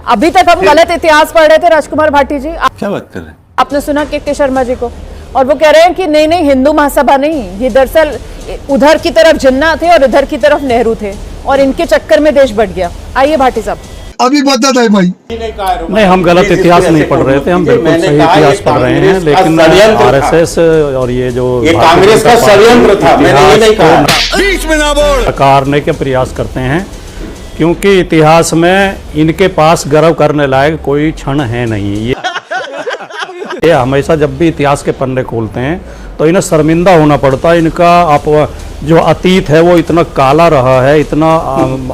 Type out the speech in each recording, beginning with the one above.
अभी तक हम गलत इतिहास पढ़ रहे थे राजकुमार भाटी जी। क्या बात कर रहे हैं? आपने सुना के शर्मा जी को, और वो कह रहे हैं कि नहीं नहीं हिंदू महासभा नहीं, ये दरअसल उधर की तरफ जिन्ना थे और इधर की तरफ नेहरू थे और इनके चक्कर में देश बढ़ गया। आइए भाटी साहब। अभी बता है भाई। नहीं, हम गलत इतिहास नहीं पढ़ रहे थे, हम बिल्कुल सही इतिहास पढ़ रहे हैं। लेकिन आरएसएस और ये जो कांग्रेस का षड्यंत्र था, मैंने ये नहीं कहा। बीच में ना बोल। करने के प्रयास करते हैं, क्योंकि इतिहास में इनके पास गर्व करने लायक कोई क्षण है नहीं। ये हमेशा जब भी इतिहास के पन्ने खोलते हैं तो इन्हें शर्मिंदा होना पड़ता है। इनका जो अतीत है वो इतना काला रहा है, इतना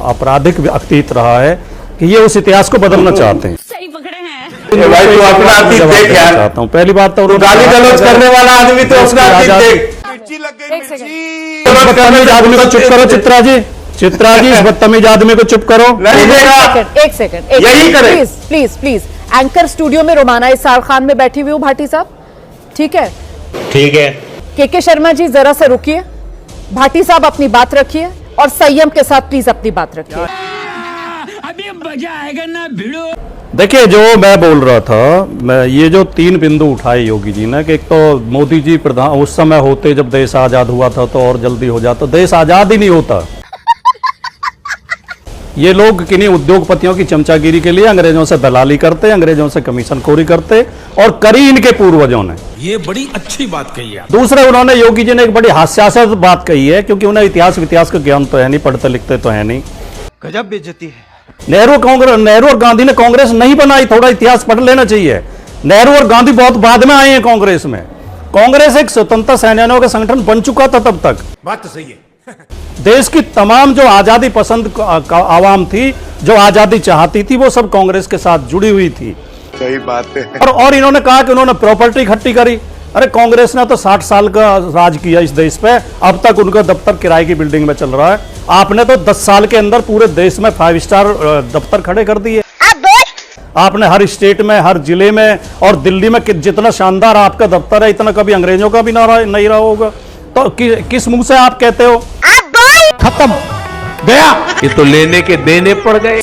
आपराधिक अतीत रहा है कि ये उस इतिहास को बदलना चाहते हैं। सही पकड़े हैं भाई, तू अपना अतीत देख यार। चाहता हूँ पहली बात तो गाली गलौज करने वाला आदमी तो अपना अतीत देख। बदतमीज आदमी को चुप करो चित्रा जी, चित्रा जी इस बदतमीज आदमी को चुप करो। नहीं देगा, एक सेकंड यही करें। Please please please. Anchor studio में रोमाना इसार खान में बैठी हुई हूँ भाटी साहब, ठीक है? ठीक है। के शर्मा जी जरा सा रुकिए, भाटी साहब अपनी बात रखिए और संयम के साथ प्लीज अपनी बात रखिए। अभी मजा आएगा ना भिड़ो। देखिए, जो मैं बोल रहा था, मैं ये जो 3 बिंदु उठाए योगी जी ने, कि एक तो मोदी जी प्रधान उस समय होते जब देश आजाद हुआ था तो और जल्दी हो जाता, देश आजाद ही नहीं होता। ये लोग किन्हीं उद्योगपतियों की चमचागिरी के लिए अंग्रेजों से दलाली करते, अंग्रेजों से कमीशन खोरी करते, और करी इनके पूर्वजों ने। ये बड़ी अच्छी बात कही है। दूसरे, उन्होंने योगी जी ने एक बड़ी हास्यास्पद बात कही है, क्योंकि उन्हें इतिहास का ज्ञान तो है नहीं, पढ़ते लिखते तो है नहीं। गजब बेइज्जती है। नेहरू और गांधी ने कांग्रेस नहीं बनाई, थोड़ा इतिहास पढ़ लेना चाहिए। नेहरू और गांधी बहुत बाद में आए हैं कांग्रेस में। कांग्रेस एक स्वतंत्रता सेनानियों का संगठन बन चुका था तब तक। बात तो सही है। देश की तमाम जो आजादी पसंद आवाम थी, जो आजादी चाहती थी, वो सब कांग्रेस के साथ जुड़ी हुई थी। सही बात है। और इन्होंने कहा कि उन्होंने प्रॉपर्टी इकट्ठी करी। अरे कांग्रेस ने तो 60 साल का राज किया इस देश पे, अब तक उनका दफ्तर किराए की बिल्डिंग में चल रहा है। आपने तो 10 साल के अंदर पूरे देश में 5 स्टार दफ्तर खड़े कर दिए। आपने हर स्टेट में, हर जिले में और दिल्ली में जितना शानदार आपका दफ्तर है, इतना कभी अंग्रेजों का भी नहीं रहा होगा। तो किस मुंह से आप कहते हो? खत्म गया। ये तो लेने के देने पड़ गए।